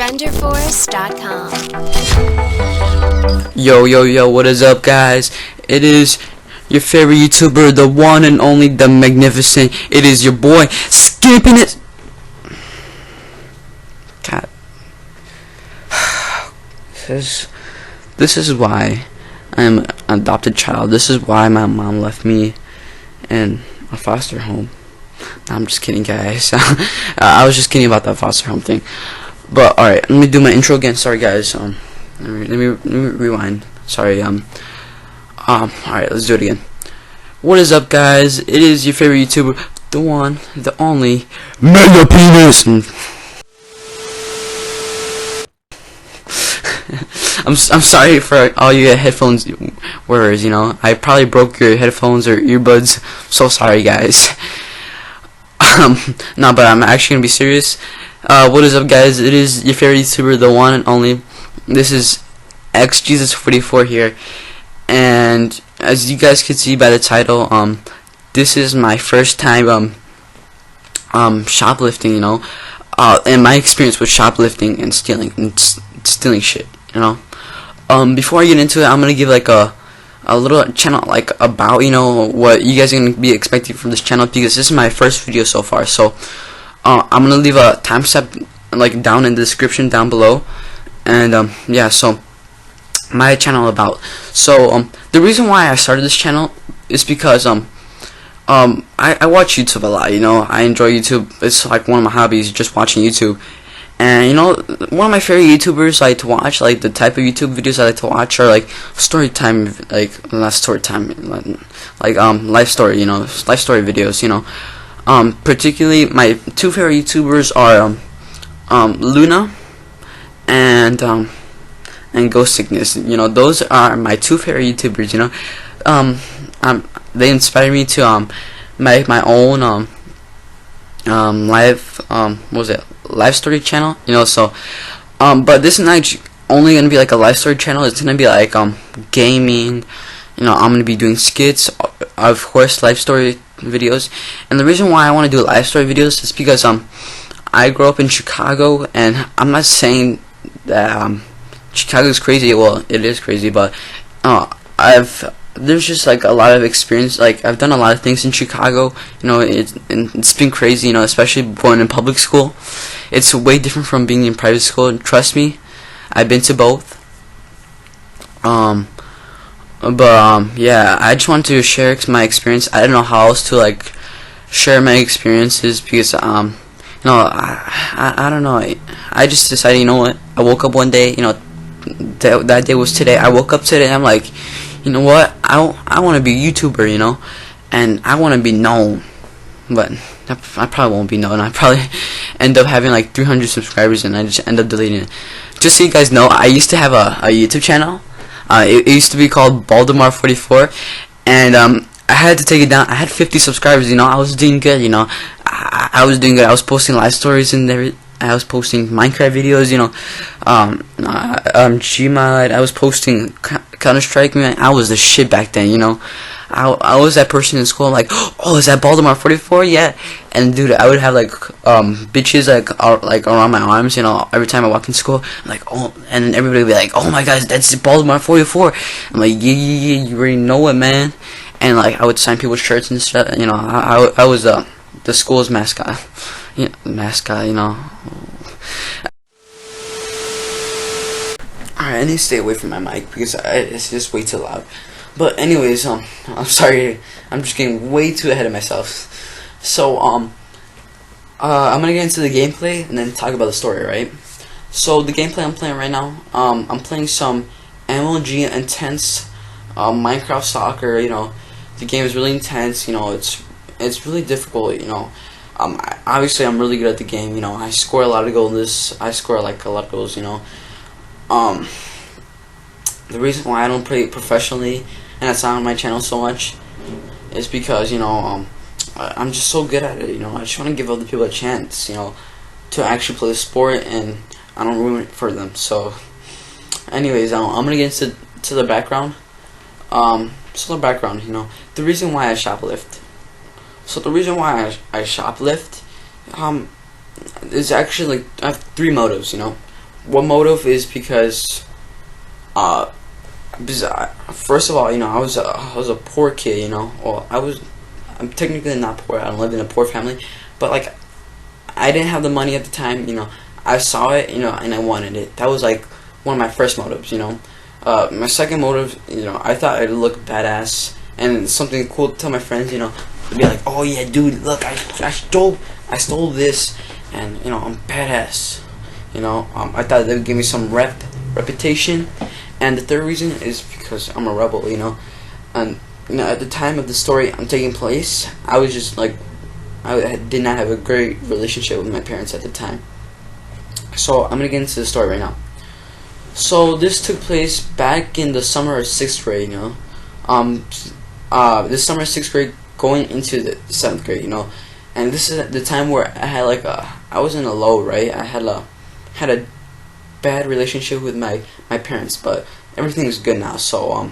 renderforce.com. Yo, what is up, guys? It is your favorite YouTuber, the one and only, the magnificent. It is your boy, Skipping It. God. This is why I am an adopted child. This is why my mom left me in a foster home. No, I'm just kidding, guys. I was just kidding about that foster home thing. But alright, let me do my intro again. Sorry, guys. Let me rewind. Sorry. Alright, let's do it again. What is up, guys? It is your favorite YouTuber, the one, the only, Mega Penis. I'm sorry for all you headphones wearers. You know, I probably broke your headphones or earbuds. So sorry, guys. No, but I'm actually gonna be serious. What is up, guys? It is your favorite YouTuber, the one and only. This is XJesus44 here, and as you guys can see by the title, this is my first time shoplifting. You know, and my experience with shoplifting and stealing shit. You know, before I get into it, I'm gonna give like a little channel like about, you know, what you guys are gonna be expecting from this channel, because this is my first video so far. So I'm gonna leave a timestamp like down in the description down below, and yeah. So my channel about. So the reason why I started this channel is because I watch YouTube a lot. You know, I enjoy YouTube. It's like one of my hobbies, just watching YouTube. And you know, one of my favorite YouTubers I like to watch, like the type of YouTube videos I like to watch, are like story time, like not story time, like life story, you know, life story videos. You know, particularly my two favorite YouTubers are Luna and Ghost Sickness. You know, those are my two favorite YouTubers. You know, they inspire me to make my own live what was it, live story channel. You know, so but this is not only gonna be like a live story channel. It's gonna be like gaming. You know, I'm gonna be doing skits, of course, live story videos. And the reason why I want to do live story videos is because I grew up in Chicago, and I'm not saying that Chicago is crazy. Well, it is crazy, but there's just like a lot of experience. Like, I've done a lot of things in Chicago. You know, it's been crazy. You know, especially going in public school. It's way different from being in private school. And trust me, I've been to both. Yeah, I just want to share my experience. I don't know how else to like share my experiences, because you know, I don't know. I just decided, you know what? I woke up one day. You know, that day was today. I woke up today and I'm like, you know what? I want to be a YouTuber, you know, and I want to be known, but I probably won't be known. I probably end up having like 300 subscribers, and I just end up deleting it. Just so you guys know, I used to have a YouTube channel. It used to be called Baldemar44, and I had to take it down. I had 50 subscribers. You know, I was doing good. You know, I was doing good. I was posting live stories in there. I was posting Minecraft videos, you know, Gmod. I was posting Counter-Strike. Man, I was the shit back then, you know. I was that person in school, like, oh, is that Baldemar44? Yeah. And dude, I would have like bitches like around my arms, you know, every time I walk in school. I'm like, oh, and then everybody would be like, oh my god, that's Baldemar44. I'm like, yeah, you already know it, man. And like, I would sign people's shirts and stuff. You know, I was the school's mascot. Yeah, mascot, you know. Alright, I need to stay away from my mic because it's just way too loud. But anyways, I'm sorry. I'm just getting way too ahead of myself. So I'm gonna get into the gameplay and then talk about the story, right? So the gameplay I'm playing right now, I'm playing some MLG intense Minecraft soccer. You know, the game is really intense. You know, it's really difficult. You know. Obviously, I'm really good at the game. You know, I score a lot of goals. I score like a lot of goals. You know, the reason why I don't play professionally and that's not on my channel so much is because, you know, I'm just so good at it. You know, I just want to give other people a chance, you know, to actually play the sport, and I don't ruin it for them. So, anyways, I'm gonna get into the background. So the background, you know, the reason why I shoplift. So the reason why I shoplift, is actually, like, I have three motives, you know. What motive is because uh first of all, I was a poor kid, well, I'm technically not poor. I don't live in a poor family, but like I didn't have the money at the time, I saw it, and I wanted it. That was like one of my first motives, my second motive, I thought I'd look badass and something cool to tell my friends, to be like, oh yeah, dude, look, I stole this, and I'm badass. I thought they would give me some reputation, and the third reason is because I'm a rebel. And at the time of the story I'm taking place, I was just like, I did not have a great relationship with my parents at the time. So I'm gonna get into the story right now. So this took place back in the summer of 6th grade. This summer of 6th grade going into the 7th grade. And this is the time where I had I was in a low, right? I had a bad relationship with my parents, but everything is good now. So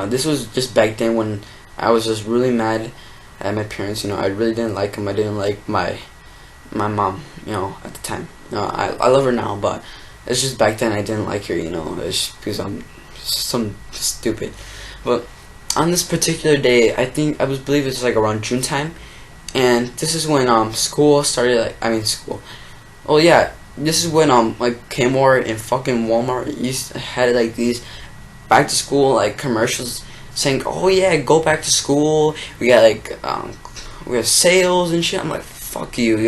this was just back then when I was just really mad at my parents. I really didn't like them. I didn't like my mom, at the time. I love her now, but it's just back then I didn't like her. It's because I'm some stupid. But on this particular day, I believe it's like around June time, and this is when school started. School. Oh yeah, this is when like Kmart and fucking Walmart had like these back to school like commercials saying, oh yeah, go back to school. We got we got sales and shit. I'm like, fuck you,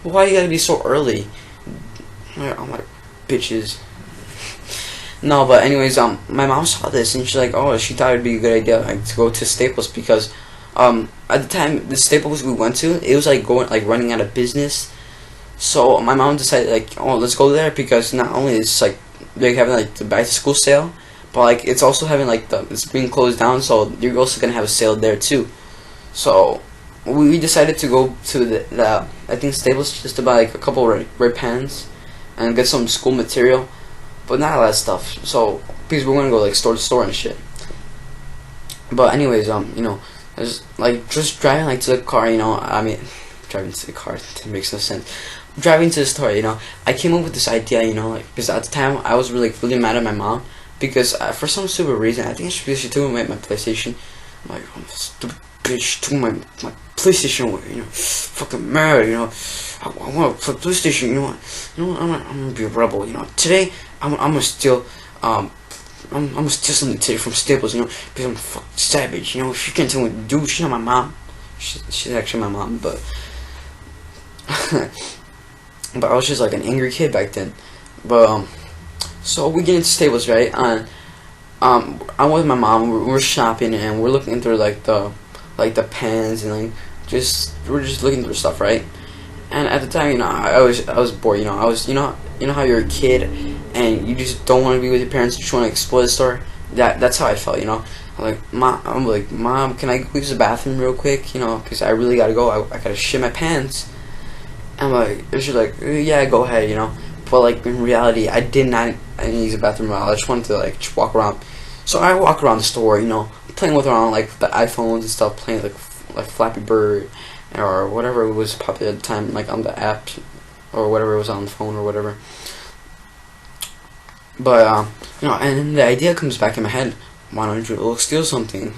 why you gotta be so early? I'm like, bitches. No, but anyways, my mom saw this and she's like, oh, she thought it'd be a good idea to go to Staples because at the time the Staples we went to, it was like running out of business. So my mom decided oh, let's go there because not only is they're having the back to school sale, but it's also having it's being closed down, so you're also gonna have a sale there too. So we decided to go to the I think Staples just to buy a couple red pens and get some school material, but not a lot of stuff. So because we're gonna go store to store and shit. But anyways, I was just driving to the car, driving to the car, it makes no sense. Driving to the store, I came up with this idea, because at the time I was really mad at my mom because for some stupid reason, I think it's because she took away my PlayStation. I'm like, oh, stupid bitch, she took my PlayStation away, fucking mad, I want to play PlayStation, I'm gonna be a rebel, today I'm gonna steal I'm gonna steal something today from Staples, because I'm a fucking savage, she can't tell me what to do. She's not my mom. She's actually my mom, but but I was just an angry kid back then. But so we get into Staples, right? I'm with my mom. We're shopping and we're looking through the pens and we're just looking through stuff, right? And at the time, I was bored. I was how you're a kid and you just don't want to be with your parents. You just want to explore the store. That's how I felt. I'm like, Mom, can I go use the bathroom real quick? Because I really gotta go. I gotta shit my pants. And she's like, yeah, go ahead. But in reality, I didn't use the bathroom at all. I just wanted to just walk around. So I walk around the store, playing with around the iPhones and stuff, playing like Flappy Bird or whatever was popular at the time, on the app or whatever was on the phone or whatever. But and then the idea comes back in my head. Why don't you steal something?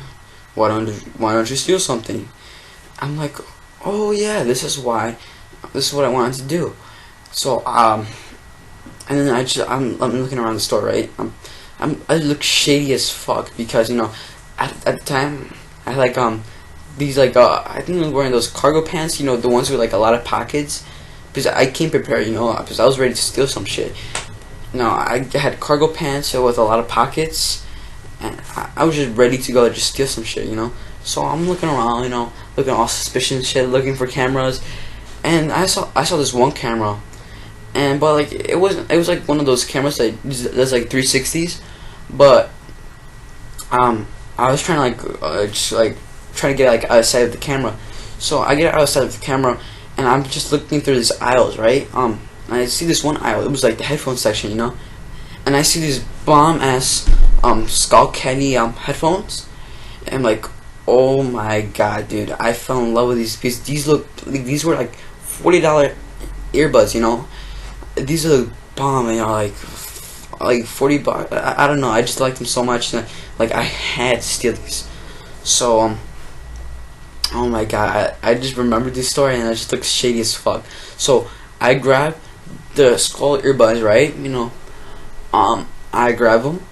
Why don't you steal something? I'm like, oh yeah, this is what I wanted to do. So and then I'm looking around the store, right? I look shady as fuck because at the time I had these I think I was wearing those cargo pants, the ones with a lot of pockets, because I came prepared, because I was ready to steal some shit. I had cargo pants with a lot of pockets, and I was just ready to go just steal some shit, So I'm looking around, looking all suspicious shit, looking for cameras, and I saw this one camera, but it was one of those cameras that does 360s, but I was trying to trying to get outside of the camera, so I get outside of the camera, and I'm just looking through these aisles, right? And I see this one aisle. It was the headphone section, and I see these bomb ass Skull Candy headphones, and I'm like, oh my god, dude, I fell in love with these pieces. These were $40 earbuds, these are bomb, you know, like 40 bucks. I don't know. I just liked them so much that like I had to steal these. So oh my god, I just remembered this story and it just looks shady as fuck. So I grabbed the skull earbuds, right? You know, I grab them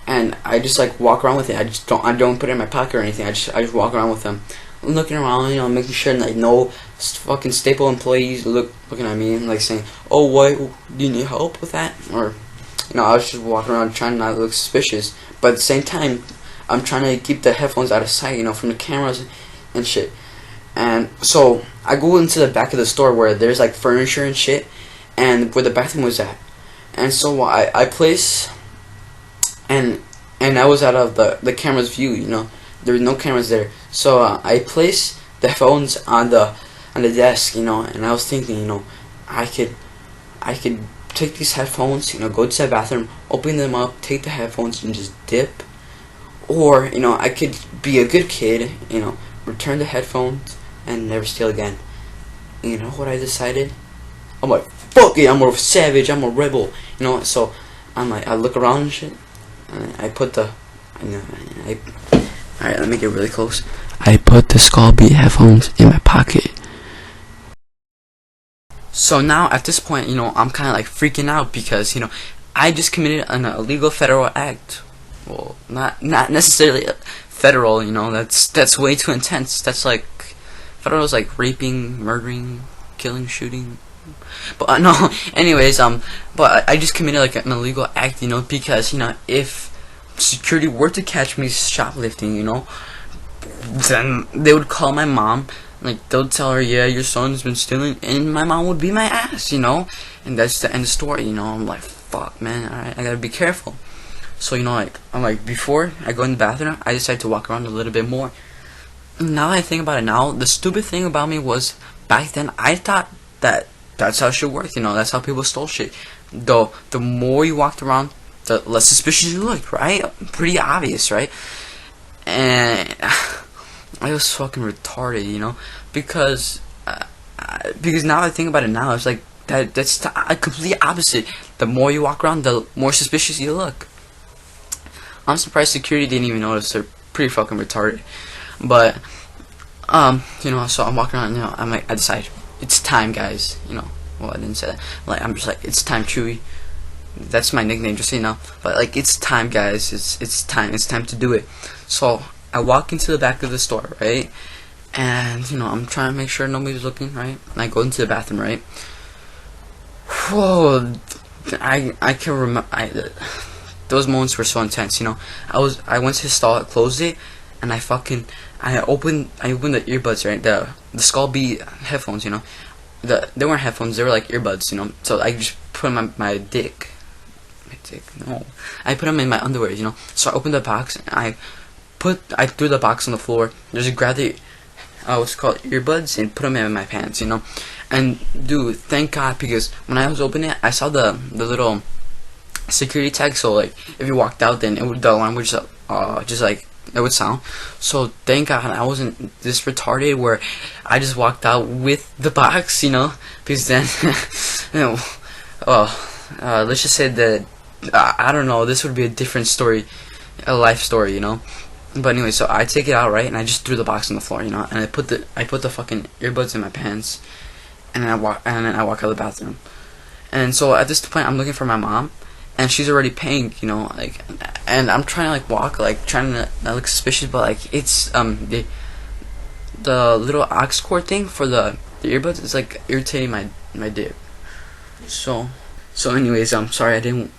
and I just like walk around with it. I don't put it in my pocket or anything. I just walk around with them, looking around, you know, making sure like no fucking staple employees looking at me and like saying, "Oh, what? Do you need help with that?" Or, you know, I was just walking around trying not to look suspicious, but at the same time, I'm trying to keep the headphones out of sight, you know, from the cameras and shit. And so I go into the back of the store where there's like furniture and shit, and where the bathroom was at. And so I place, and I was out of the camera's view, you know. There was no cameras there. So I placed the phones on the desk, you know, and I was thinking, you know, I could take these headphones, you know, go to the bathroom, open them up, take the headphones and just dip. Or, you know, I could be a good kid, you know, return the headphones and never steal again. And you know what I decided? I'm like, fuck it, I'm a savage, I'm a rebel, you know. So I'm like, I look around and shit, and I put the, you know, alright, let me get really close. I put the Skull Beat headphones in my pocket. So now at this point, you know, I'm kind of like freaking out because, you know, I just committed an illegal federal act. Well, not necessarily federal, you know. That's way too intense. That's like federal is like raping, murdering, killing, shooting. But no, anyways, but I just committed like an illegal act, you know, because, you know, if security were to catch me shoplifting, you know, then they would call my mom. Like, they'll tell her, yeah, your son's been stealing, and my mom would beat my ass, you know. And that's the end of the story, you know. I'm like, fuck, man, alright, I gotta be careful. So, you know, like, I'm like, before I go in the bathroom, I decide to walk around a little bit more. Now that I think about it now, the stupid thing about me was, back then, I thought that that's how shit worked, you know. That's how people stole shit. Though, the more you walked around, the less suspicious you looked, right? Pretty obvious, right? And I was fucking retarded, you know, because now I think about it now, it's like that's the complete opposite. The more you walk around, the more suspicious you look. I'm surprised security didn't even notice. They're pretty fucking retarded. But you know, so I'm walking around, you know, I'm like, I decide it's time, guys, you know. Well, I didn't say that. Like, I'm just like, it's time, Chewy. That's my nickname, just so you know. But like, it's time, guys. It's time to do it. So I walk into the back of the store, right? And, you know, I'm trying to make sure nobody's looking, right? And I go into the bathroom, right? Whoa, I can remember. Those moments were so intense, you know. I went to his stall, I closed it, and I opened the earbuds, right? The Skull Beat headphones, you know. They weren't headphones, they were like earbuds, you know. So I just put them on my dick. No, I put them in my underwear, you know. So I opened the box and I threw the box on the floor. Just grabbed the what's called earbuds and put them in my pants, you know. And dude, thank God, because when I was opening it, I saw the little security tag. So like, if you walked out, then the alarm would just like it would sound. So thank God I wasn't this retarded where I just walked out with the box, you know, because then you know, let's just say that I don't know, this would be a different story, a life story, you know. But anyway, so I take it out, right, and I just threw the box on the floor, you know, and I put the fucking earbuds in my pants, and then I walk out of the bathroom. And so at this point, I'm looking for my mom, and she's already paying, you know, like, and I'm trying to like walk, like trying to not look suspicious, but like it's the little aux cord thing for the earbuds is like irritating my dick. So anyways, I'm sorry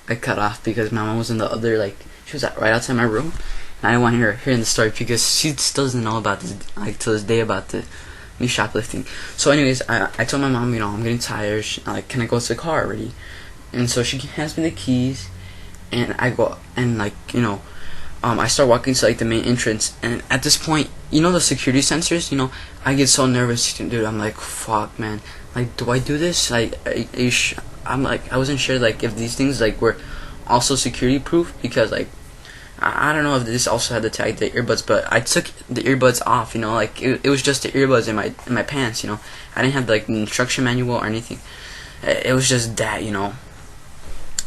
I cut off because my mom was in the other, like, she was right outside my room, and I didn't want her hearing the story because she still doesn't know about this, like, to this day, about me shoplifting. So anyways, I told my mom, you know, I'm getting tired, like, can I go to the car already? And so she hands me the keys, and I go, and like, you know, I start walking to like the main entrance, and at this point, you know, the security sensors, you know, I get so nervous, dude. I'm like, fuck, man, like, do I do this? Like, I'm like, I wasn't sure like if these things like were also security proof, because like I don't know if this also had to tag the earbuds, but I took the earbuds off, you know, like it was just the earbuds in my pants, you know. I didn't have like the instruction manual or anything. it was just that, you know.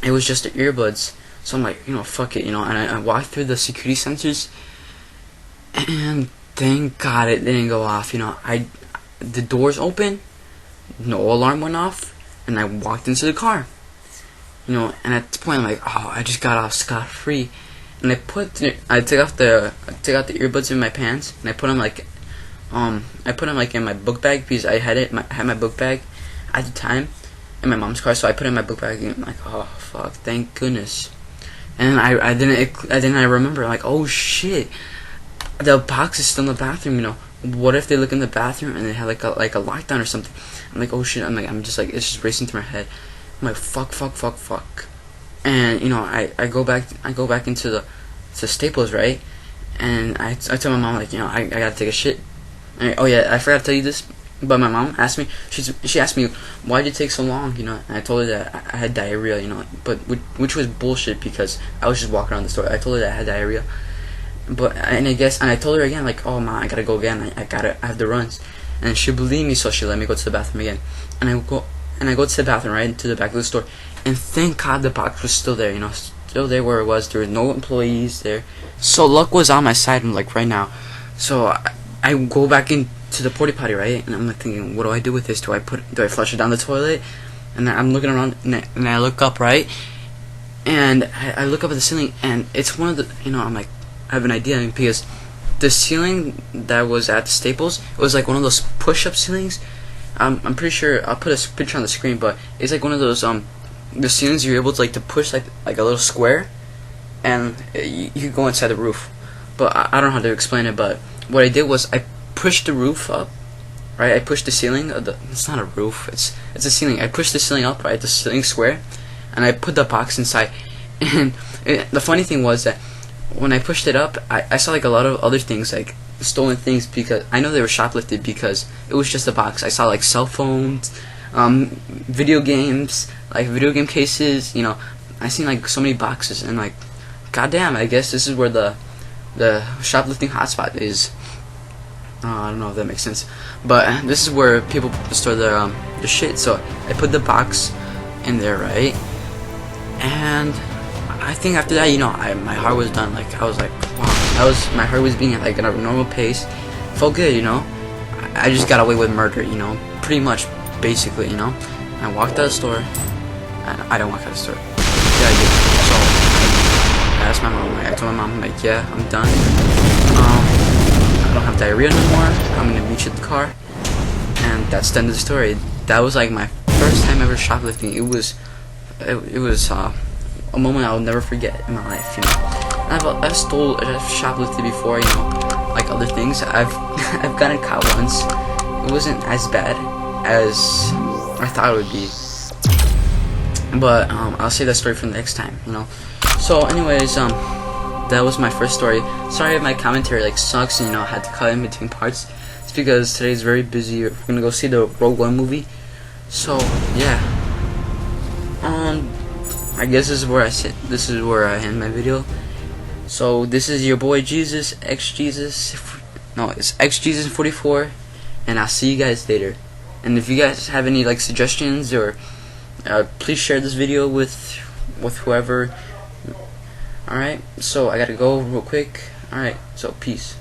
It was just the earbuds. So I'm like, you know, fuck it, you know. And I walked through the security sensors, and thank God it didn't go off. You know, the doors open, no alarm went off, and I walked into the car. You know, and at this point I'm like, oh, I just got off scot-free. And I took out the earbuds in my pants, and I put them like in my book bag, because I had my book bag at the time in my mom's car, so I put it in my book bag, and I'm like, oh fuck, thank goodness. And I remember, like, oh shit, the box is still in the bathroom, you know. What if they look in the bathroom and they have like a lockdown or something? I'm like, oh shit. I'm just like, it's just racing through my head. I'm like, fuck. And you know, I go back into the Staples, right? And I tell my mom, like, you know, I gotta take a shit. Oh yeah, I forgot to tell you this, but my mom asked me. She asked me, why did it take so long? You know, and I told her that I had diarrhea. You know, but which was bullshit, because I was just walking around the store. I told her that I had diarrhea. But and I told her again, like, oh ma, I gotta go again. I have the runs, and she believed me, so she let me go to the bathroom again. And I go to the bathroom, right into the back of the store, and thank God the box was still there. You know, still there where it was. There were no employees there, so luck was on my side. Like right now, so I go back into the porta potty, right, and I'm like thinking, what do I do with this? Do I flush it down the toilet? And I'm looking around, and I look up, right, and I look up at the ceiling, and it's one of the, you know, I'm like, I have an idea, because the ceiling that was at the Staples, it was like one of those push-up ceilings. I'm pretty sure I'll put a picture on the screen, but it's like one of those the ceilings you're able to like to push like a little square, and you can go inside the roof. But I don't know how to explain it. But what I did was I pushed the roof up, right? I pushed the ceiling. It's not a roof. It's a ceiling. I pushed the ceiling up, right? The ceiling square, and I put the box inside. And the funny thing was that when I pushed it up, I saw like a lot of other things, like stolen things, because I know they were shoplifted, because it was just a box. I saw like cell phones, video games, like video game cases, you know. I seen like so many boxes, and like, goddamn, I guess this is where the shoplifting hotspot is. I don't know if that makes sense, but this is where people store their shit. So I put the box in there, right, and I think after that, you know, my heart was done. Like, I was like, wow, my heart was beating at like a normal pace. Felt good, you know. I just got away with murder, you know, pretty much, basically, you know. I walked out of the store, and I didn't walk out of the store. Yeah, I did. So I asked my mom. I told my mom, like, yeah, I'm done. I don't have diarrhea no more. I'm gonna meet you at the car, and that's the end of the story. That was like my first time ever shoplifting. It was a moment I'll never forget in my life, you know. And I've shoplifted before, you know, like other things. I've gotten caught once. It wasn't as bad as I thought it would be, but I'll save that story for next time, you know. So anyways, that was my first story. Sorry if my commentary like sucks, and you know, I had to cut in between parts. It's because today's very busy. We're gonna go see the Rogue One movie. So yeah, I guess this is where I end my video. So this is your boy Jesus, it's XJesus44, and I'll see you guys later. And if you guys have any like suggestions, or please share this video with whoever. Alright, so I gotta go real quick. Alright, so peace.